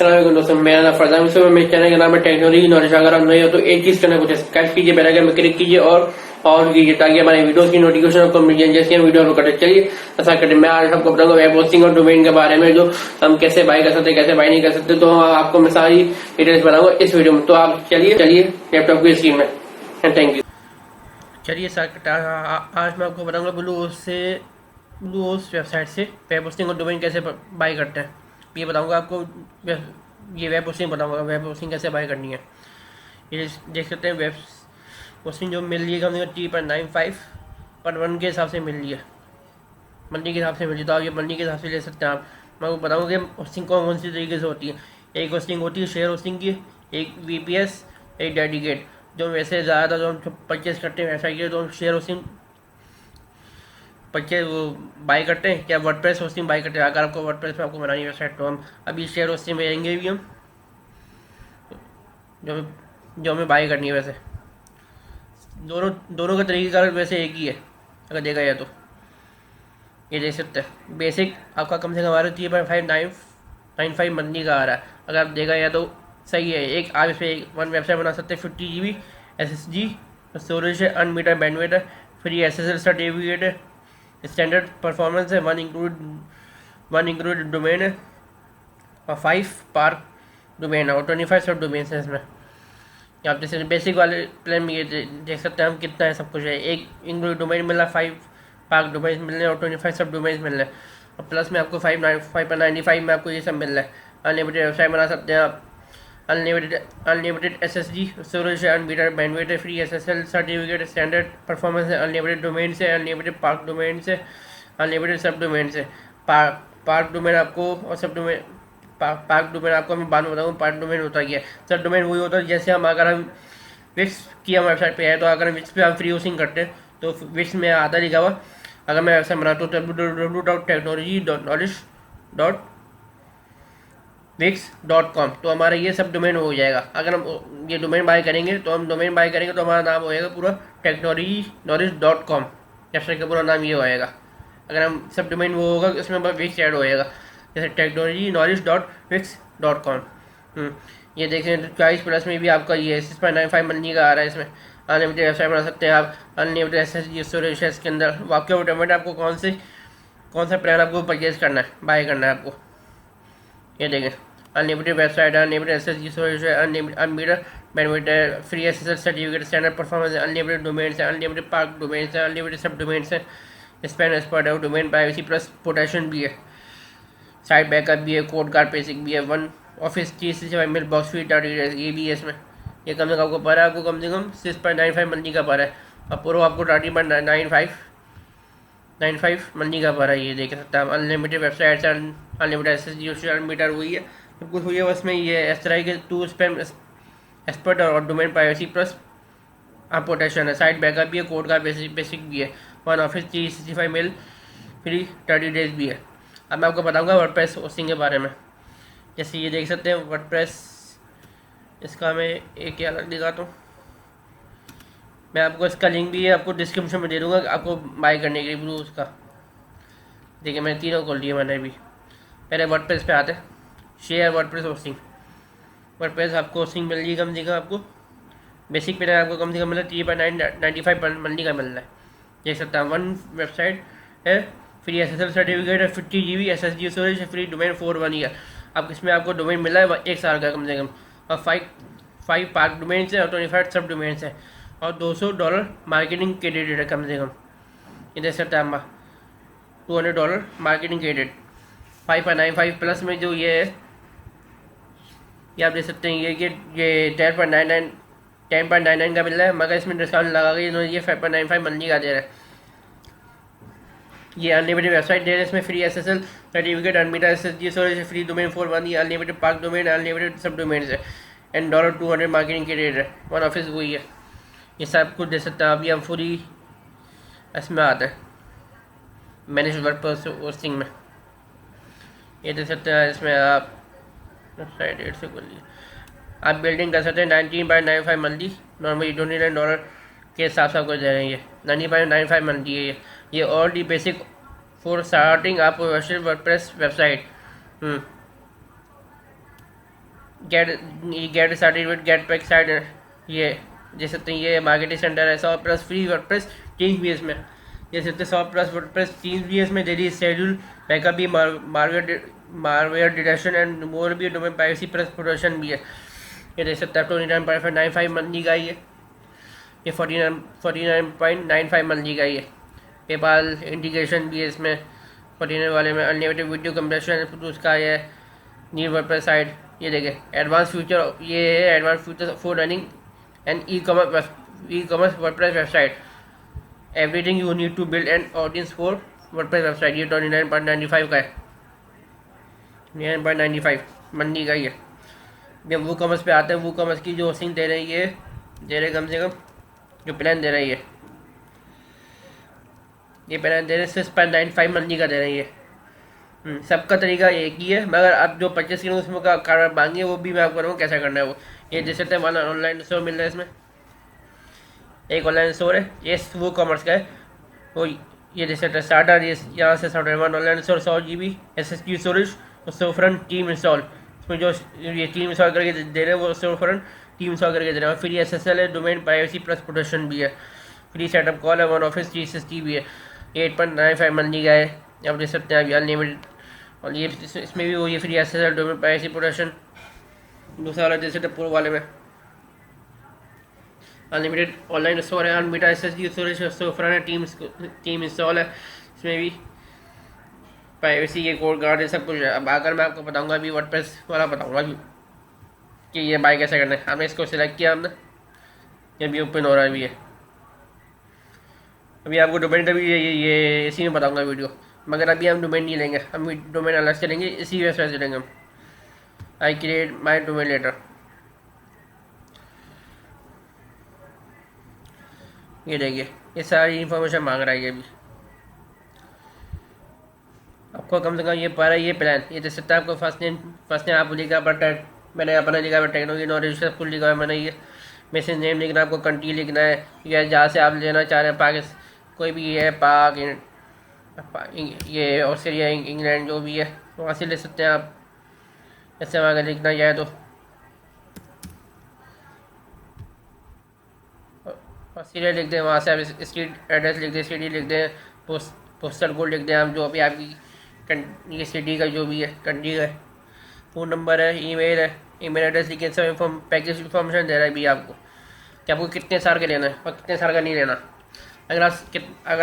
अस्सलाम दोस्तों, मेरा नाम फरजान है। मेरे चैनल का नाम है टेक्नोलॉजी नॉलेज। अगर आप नए हो तो एक चीज करना, कुछ सब्सक्राइब कीजिए, बेल आइकन में क्लिक कीजिए और कीजिए ताकि हमारे वीडियोस की नोटिफिकेशन आपको मिल जाए जैसे हम वीडियो अपलोड करते। चलिए ऐसा करते, मैं आज आपको बताऊंगा वेब होस्टिंग और डोमेन के बारे में, जो हम कैसे बाय कर सकते, कैसे बाय नहीं कर सकते। तो आपको मैं सारी डिटेल्स बताऊंगा इस वीडियो में। तो आप चलिए लैपटॉप की स्क्रीन में। Thank you. चलिए आज मैं आपको बताऊंगा ब्लू होस्ट वेबसाइट से वेब होस्टिंग और डोमेन कैसे बाय करते हैं। ये बताऊंगा आपको, ये वेब होस्टिंग बताऊंगा वेब होस्टिंग कैसे बाय करनी है। ये देख सकते हैं वेब होस्टिंग जो मिल रही है कम से कम 3.95 पर वन के हिसाब से मिल रही है, मंडी के हिसाब से मिल रही है। तो आप ये मंडी के हिसाब से ले सकते हैं। आप मैं आपको बताऊंगा कि होस्टिंग कौन सी तरीके से होती है। एक होस्टिंग होती है शेयर होस्टिंग की, एक VPS, एक डेडिकेट। जो वैसे ज़्यादा जो हम परचेज करते हैं वेबसाइट के, तो हम शेयर होस्टिंग परचेज वो बाई करते हैं, क्या वर्डप्रेस होस्टिंग बाई करते हैं। अगर आपको वर्डप्रेस में आपको बनानी है वेबसाइट, तो हम अभी शेयर होस्टिंग में आएंगे भी हम, जो हमें बाई करनी है। वैसे दोनों का तरीका वैसे एक ही है अगर देखा जाए तो। ये देख सकते हैं बेसिक आपका कम से कम आ रहा है 3.595 मंथली का आ रहा है। अगर आप देखा जाए तो सही है। एक आप इस पर वन वेबसाइट बना सकते हैं। 50 GB SSD स्टोरेज है, अनमीटर बैंडविड्थ है, फ्री SSL सर्टिफिकेट है, स्टैंडर्ड परफॉर्मेंस है, वन इंक्लूडेड डोमेन है और 5 पार्क डोमेन है और 25 सब डोमेन है इसमें। आप जैसे बेसिक वाले प्लान में ये देख सकते हैं हम कितना है, सब कुछ है। एक इंक्लूड डोमेन मिल रहा है, 5 पार्क डोमेन मिल रहे हैं और 25 सब डोमेन मिल रहे हैं। और प्लस में आपको 5.95 में आपको ये सब मिल रहा है। अनलिमिटेड वेबसाइट बना सकते हैं आप। अनलिमिटेड SSD स्टोरेज है, अनमीटर बैंडविड्थ है, free SSL certificate, standard performance है, अनलिमिटेड डोमेन से, अनलिमिटेड पार्क डोमेन से, अनलिमिटेड सब डोमेन से। पार्क डोमेन आपको और सब डोमेन पार्क डोमेन आपको मैं बाद में बताऊँगा पार्क डोमेन होता क्या है। सब डोमेन वही होता है जैसे अगर हम विक्स की हम वेबसाइट पे है, तो अगर हम विक्स पे हम फ्री होस्टिंग करते हैं तो विक्स में आता लिखा हुआ। अगर मैं वेबसाइट बनाता हूँ www.technology.wix.com, तो हमारा ये सब डोमेन हो जाएगा। अगर हम ये डोमेन बाय करेंगे तो हमारा नाम होएगा पूरा technologyknowledge.com। वेबसाइट का पूरा नाम ये होएगा। अगर हम सब डोमेन वो होगा इसमें विक्स ऐड होएगा, जैसे technologyknowledge.wix.com। ये देखें 40+ में भी आपका ये 6.95 मंथली का आ रहा है। इसमें अनलिमिटेड वेबसाइट बना सकते हैं आप। अनलिमिटेड SSD स्टोरेज है इसके अंदर। आपके ऑटोमेटिक आपको कौन सा प्लान आपको परचेज करना है, बाय करना है आपको। ये देखें अनलिमिटेड वेबसाइट है, अनलिमिटेड SSD स्टोरेज है, अनमीटर बैंडविड्थ है, free SSL certificate, standard performance है, अनलिमिटेड डोमेन्स है, अनलिमिटेड पार्क डोमेन्स है, अनलिमिटेड सब डोमेन्स है, स्पैन एक्सपर्ट है, डोमेन प्राइवेसी प्लस प्रोटेक्शन भी है, साइट बैकअप भी है, कोड कार्ड बेसिक भी है, one Office 365 mail box feed ये भी है इसमें। ये कम से कम आपको पड़ रहा है, आपको कम से कम 6.95 मंथली का पड़ रहा है और प्रो आपको 30.95 मंथली का पड़ रहा है। ये देख सकते हैं आप। अनलिमिटेड वेबसाइट है, अनलिमिटेड SSD अनमीटर हुई है, सब कुछ हुई है। बस में ये इस तरह के 2 स्पैम एक्सपर्ट और डोमेन प्राइवेसी प्लस प्रोटेक्शन है, साइट बैकअप भी है, कोड कार्ड बेसिक भी है, one Office 365 mail free 30 days भी है। अब मैं आपको बताऊंगा वर्डप्रेस होस्टिंग के बारे में। जैसे ये देख सकते हैं वर्डप्रेस, इसका मैं एक क्या अलग दिखाता हूँ। मैं आपको इसका लिंक भी आपको डिस्क्रिप्शन में दे दूँगा आपको बाय करने के लिए ब्लू उसका। देखिए मैंने तीनों खोल लिए मैंने भी। पहले वर्डप्रेस पे आते हैं, शेयर वर्डप्रेस होस्टिंग। वर्डप्रेस आपको होस्टिंग मिल रही है कम से कम आपको बेसिक पे आपको कम से कम मतलब 3.95 मंथली का मिल रहा है। देख सकते हैं वन वेबसाइट है, फ्री SSL सर्टिफिकेट है, 50 GB SSD स्टोरेज है, फ्री डोमेन 1 ईयर। अब इसमें आपको डोमेन मिला है 1 साल का कम से कम, और 5 पार्क डोमेन है और 25 सब डोमेन है और $200 मार्केटिंग क्रेडिट है कम से कम। ये देख सकते हैं हम $200 मार्केटिंग क्रेडिट। 5.95 प्लस में जो ये है, ये आप देख सकते हैं ये 10.99 का मिल रहा है, मगर इसमें डिस्काउंट लगा के इन्होंने ये 5.95 मंथली का दे रहा है। ये अनलिमिटेड वेबसाइट दे रहे हैं, इसमें free SSL certificate, unmetered SSD storage, free domain 4 year, unlimited park domain, unlimited subdomain है एंड $200 मार्केटिंग के रेट है, वन ऑफिस वही है। ये सब कुछ दे सकते हैं। अभी हम पूरी इसमें आते हैं मैनेज वर्डप्रेस होस्टिंग में। ये दे सकते हैं इसमें आप साइड रेट से बोलिए आप बिल्डिंग कर सकते हैं 19.95 मंथली, नॉर्मली $29 के हिसाब से आपको दे रहे हैं। ये 19.95 मंथली है। ये all the basic for starting आप WordPress website. Get started with Jetpack site, ये देख सकते हैं, ये मार्केटिंग सेंटर है। 100 plus free WordPress themes में, देख सकते हैं 100 प्लस वर्डप्रेस टीम बीएस में डेली शेड्यूल बैकअप भी, मारवेयर डिटेक्शन एंड मोर भी, डोमेन प्राइवेसी प्लस प्रोटेक्शन भी है। ये देख सकते हैं 29.95 मंथली का ही है, ये 49.95 मंथली का ही है। पेपाल इंटीग्रेशन भी है इसमें 49 वाले में, अनलिमिटेड वीडियो कंप्रेशन उसका है। न्यू वर्डप्रेस साइट, ये देखें एडवांस फ्यूचर, ये है advance future for running and ecommerce WordPress website, everything you need to build an audience for WordPress website. ये 29.95 का है, 9.95 मंडी का ही है। जब वो कॉमर्स पे आते हैं, वो कॉमर्स की जो होस्टिंग दे रही है, दे रहे कम से कम जो प्लान दे रही है, ये प्लान दे रहे 6.95 मंडी का दे रही है। सबका तरीका एक ही है, मगर आप जो परचेस करेंगे उसमें का कार्ड मांगे वो भी मैं आपको बताऊँ कैसा करना है वो। ये जैसे तो वाला ऑनलाइन स्टोर मिल रहा है, इसमें एक ऑनलाइन स्टोर है, ये वो कॉमर्स का है वो। ये जैसे स्टार्टर, ये यहाँ से starter one online store 100 GB SSD storage, उससे फ्रंट टीम इंस्टॉल, इसमें जो ये टीम इंस्टॉल करके दे रहे हैं वो उससे फ्रंट टीम इंस्टॉल करके दे रहे हैं। फ्री SSL है, डोमेन प्राइवेसी प्लस प्रोटेक्शन भी है, फ्री सेटअप कॉल है, वन ऑफिस 360 भी है। 8.95 मंथली का है, आप देख सकते हैं अभी अनलिमिटेड। और ये इसमें भी वो ये free SSL domain privacy protection. दूसरा वाला जैसे प्रो वाले में अनलिमिटेड ऑनलाइन स्टोर है, अनबिटा SSD स्टोरेज फ्रंट है, टीम इंस्टॉल है, इसमें भी प्राइवेसी के कोड गार्ड है, सब कुछ है। अब आकर मैं आपको बताऊंगा अभी वर्डप्रेस वाला बताऊंगा अभी कि ये बाय कैसे करना है। हमने इसको सिलेक्ट किया, हमने ये भी ओपन हो रहा है अभी। ये अभी आपको डोमेन का भी ये इसी में बताऊंगा वीडियो, मगर अभी हम डोमेन नहीं लेंगे, हम डोमेन अलग से लेंगे, इसी वेबसाइट से लेंगे हम। I create my domain later, ये देखिए ये सारी इन्फॉर्मेशन मांग रहा है। ये भी आपको कम से कम ये पा रहा है, ये प्लान ये दे सकता है आपको। फर्स्ट नेम आप लिखा, बट मैंने अपना लिखा है, टेक्नोलॉजी नॉलेज फुल लिखा है मैंने। ये मैसेज नेम लिखना है, आपको कंट्री लिखना है या जहाँ से आप लेना चाह रहे हैं, पाकिस्तान कोई भी है, पाक ये ऑस्ट्रेलिया इंग्लैंड जो भी है वहाँ से ले सकते हैं आप। ऐसे वहाँ लिखना चाहे तो ऑस्ट्रेलिया लिख दें, वहाँ से आप स्ट्रीट एड्रेस लिख दें, सिटी लिख दें, पोस्टल कोड लिख दें आप, जो अभी आपकी ये सिटी का जो भी है, कंट्री का फ़ोन नंबर है, ईमेल एड्रेस लिखें, सब पैकेज इन्फॉर्मेशन दे रहा है भी आपको कि आपको कितने साल का लेना है और कितने साल का नहीं लेना। अगर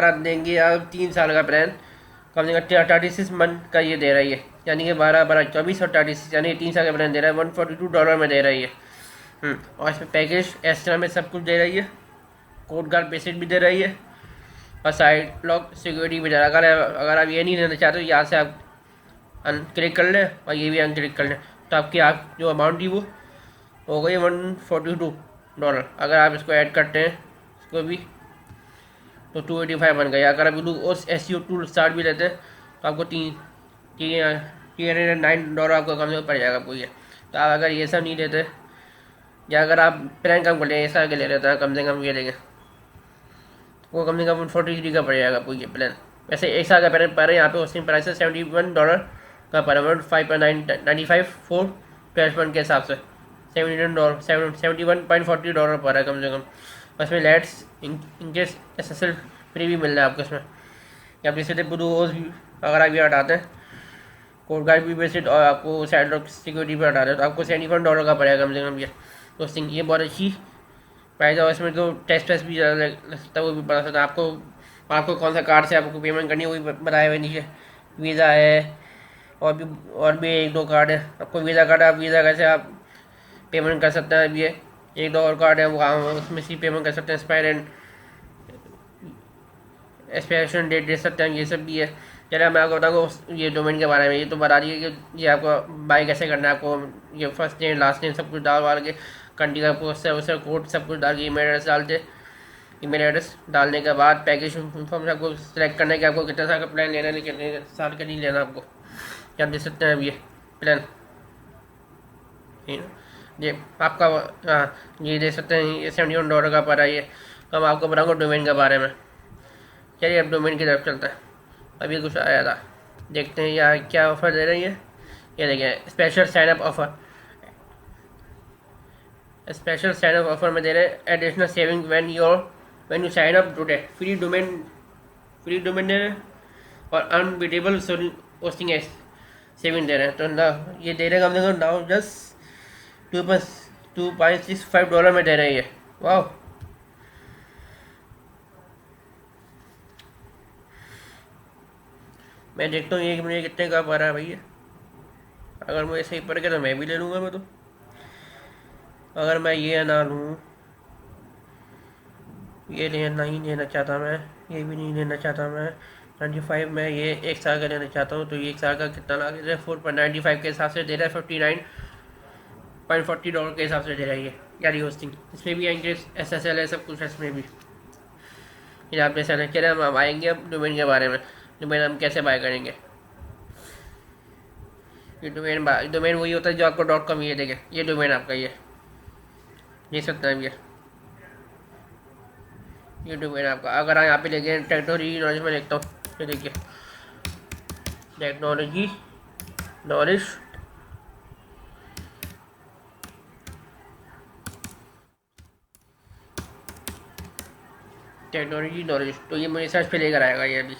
आप देंगे आप 3 साल का प्लान, कम से कम 36 मंथ का ये दे रही है, यानी कि 12, 12, 24 और 36, यानी 3 साल का प्लान दे रहा है, $142 में दे रही है। और इसमें पैकेज एक्स्ट्रा में सब कुछ दे रही है, कोड गार्ड बेसिक भी दे रही है, और साइड लॉक सिक्योरिटी भी दे रहा है। अगर आप ये नहीं लेना चाहते तो यहाँ से आप अनक्लिक कर लें और ये भी अनक्लिक कर लें, तो आपकी जो अमाउंट थी वो हो गई $142। अगर आप इसको ऐड करते हैं इसको भी तो 285 बन गया। अगर आप SEO टूल स्टार्ट भी लेते हैं तो आपको $309 आपको कम से कम पड़ जाएगा आपको ये। तो आप अगर ये सब नहीं लेते या अगर आप प्लान कम कर लें, ऐसा के ले लेते हैं कम से कम ये लेंगे, वो कम से कम 43 का पड़ जाएगा आपको ये प्लान। वैसे एक साल का प्लान पड़ रहा है यहाँ पे होस्टिंग प्राइस है $71 का पर मंथ, 5.95 फोर 12 मंथ के हिसाब से $71.40 पर है कम से कम। उसमें लेट्स इनकेस SSL फ्री भी मिल रहा है आपको इसमें। या जैसे ब्लू होस्ट भी अगर आप ये हटाते हैं, कोड गार्ड भी बेसिड और आपको साइड लॉक सिक्योरिटी भी हटाते हैं तो आपको $71 का पड़ेगा कम से कम ये होस्टिंग। ये बहुत अच्छी प्राइस है। इसमें तो टेस्ट भी ज़्यादा लग सकता है, वो भी बता सकता है आपको कौन सा कार्ड से आपको पेमेंट करनी है, वो भी बताया हुआ नीचे। वीज़ा है और भी 1-2 कार्ड है आपको। वीज़ा कार्ड, आप वीज़ा कैसे आप पेमेंट कर सकते हैं। अभी ये 1-2 और कार्ड है वो उसमें से पेमेंट कर सकते हैं। एक्सपायरेशन डेट दे सकते हैं, ये सब भी है। चलिए मैं आपको बताऊँगा ये डोमेन के बारे में। ये तो बता दिए कि ये आपको बाय कैसे करना है। आपको ये फर्स्ट नेम लास्ट नेम सब कुछ डाल वाल के, कंट्री का पोस्ट है उसका कोड सब कुछ डाल के, ईमेल एड्रेस डालते। ईमेल एड्रेस डालने के बाद पैकेज इन्फॉर्मेशन आपको सेलेक्ट करना है कि आपको कितने साल का प्लान लेना है, कितने साल का नहीं लेना आपको। क्या आप देख सकते हैं अब ये प्लान ये आपका, हाँ ये देख सकते हैं ये $71 का पड़ा ये। तो मैं आपको बताऊँगा डोमेन के बारे में। चलिए अब डोमेन की तरफ चलता है। अभी कुछ आया था, देखते हैं यहाँ क्या ऑफ़र दे रही है। ये देखिए special sign up offer, special sign up offer में दे रहे हैं additional saving when you sign up today. Free domain दे रहे हैं और अनबीटेबल होस्टिंग सेविंग दे रहे हैं। तो ना ये दे रहे हैं कम से कम नाउ जस्ट $2.65 में दे रहे हैं ये। वाह, मैं देखता हूँ ये मुझे कितने का पा रहा है भैया। अगर मुझे सही पड़ गया तो मैं भी ले लूँगा। मैं तो अगर मैं ये ना लूँ, ये नहीं लेना चाहता मैं, ये भी नहीं लेना चाहता मैं, 95 में ये 1 साल का लेना चाहता हूँ। तो ये 1 साल का कितना लगा दे रहा है? 4.95 के हिसाब से दे रहा है, $59.40 के हिसाब से दे रहा है ये यारी होस्टिंग। इसमें भी आएंगे SSL है, सब कुछ है इसमें भी। ये आपने सर चले हम आएंगे अब डोमेन के बारे में। डोमेन हम कैसे बाय करेंगे? ये डोमेन वही होता है जो आपको .com, ये देखे ये डोमेन आपका ये सकता है ये डोमेन आपका। अगर आप यहाँ पे लेके टेक्नोलॉजी नॉलेज में लिखता हूँ, ये देखिए टेक्नोलॉजी नॉलेज, तो ये मुझे सर्च पे लेकर आएगा ये अभी।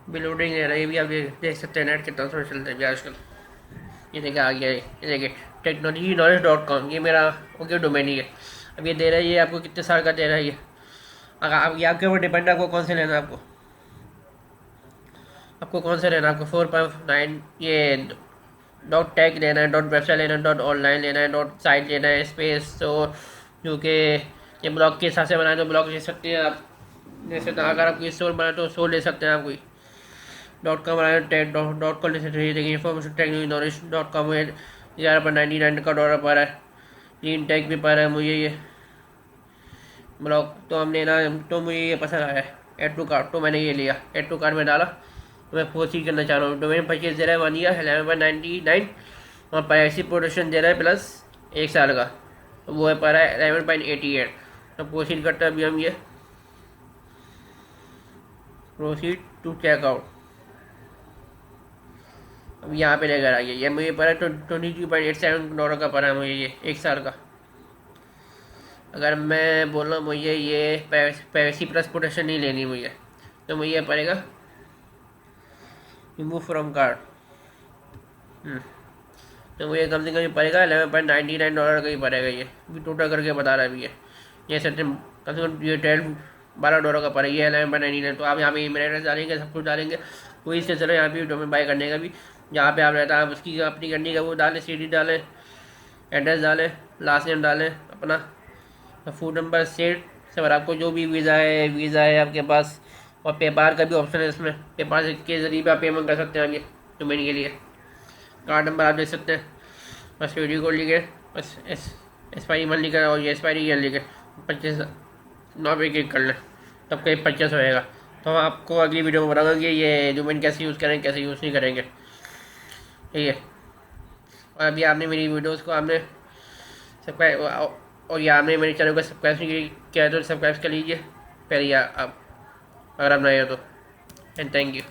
भी लोडिंग ले रहा है, ये भी आप देख सकते हैं नेट कितना थोड़ा चलता है आजकल। ये देखिए आ गया, ये देखिए technologyknowledge.com, ये मेरा ओके डोमेन ही है। अब ये दे रहा है, ये आपको कितने साल का दे रहा है ये। अगर आप ये आपके ऊपर डिपेंड है, आपको कौन से लेना है। आपको कौन सा लेना है? आपको 4.9 ये .tech लेना है, .website लेना है, .online लेना है, .site लेना है, स्पेस। तो जो कि ये ब्लॉग के हिसाब से बनाए तो ब्लॉग ले सकते हैं आप। जैसे अगर आप कोई स्टोर बनाए तो स्टोर ले सकते हैं आप। कोई .com बनाए .com ले सकते हैं। देखिए इन्फॉर्मेशन टेक्नोलॉजी नॉलेज .com में 11.99 का डॉलर पर है। लीन टेक भी पर है मुझे ये ब्लॉग। तो हम लेना, तो मुझे ये पसंद आया है एड टू कार्ट, तो मैंने ये लिया, एड टू कार्ट में डाला। तो मैं प्रोसीड करना चाह रहा हूँ। डोमेन परचेज दे रहा है 1 ईयर 11.99 और प्राइवेसी प्रोटेक्शन दे रहा है प्लस 1 साल का, तो वो है पा रहा है 11.88। तो प्रोसीड करते हैं अभी हम ये प्रोसीड टू चेकआउट। अब यहाँ पे लेकर आइए, ये मुझे पड़ा है $22.87 का पड़ा है मुझे ये 1 साल का। अगर मैं बोल रहा हूँ मुझे ये प्राइवेसी प्लस प्रोटेक्शन नहीं लेनी मुझे, तो मुझे पड़ेगा रिमूव फ्रॉम कार्ड। तो मुझे कम से कम पड़ेगा $11.99 का ही पड़ेगा ये भी, टोटल करके बता रहा है अभी ये सर कम से कम ये $12 का पड़ेगा ये 11.99। तो आप यहाँ पे ईमेल एड्रेस डालेंगे, सब कुछ डालेंगे, कोई इससे चलो यहाँ पे डोमेन बाय करने का भी जहाँ पे आप रहता है आप उसकी अपनी करनी का वो डालें, CD डालें, एड्रेस डालें, लास्ट नेम डालें अपना, फ़ोन नंबर, स्टेट सब। आपको जो भी वीज़ा है आपके पास, और पेपाल का भी ऑप्शन है इसमें। पेपाल के ज़रिए भी आप पेमेंट कर सकते हैं आगे डोमेन के लिए। कार्ड नंबर आप दे सकते हैं, बस वीडियो कोड लिखे, बस एक्सपायरी मंथ लिखे और ये एक्सपायरी ईयर लिखे 25 9 पे क्लिक कर लें, तब कहीं परचेस होएगा। तो हम आपको अगली वीडियो में बताऊँगा कि ये डोमेन कैसे यूज़ करेंगे, कैसे यूज़ नहीं करेंगे, ठीक है। और अभी आपने मेरी वीडियोज़ को आपने सब्सक्राइब, और ये आपने मेरे चैनल को सब्सक्राइब नहीं किया तो सब्सक्राइब कर लीजिए पहले आप, अगर आप नए हो तो। And thank you.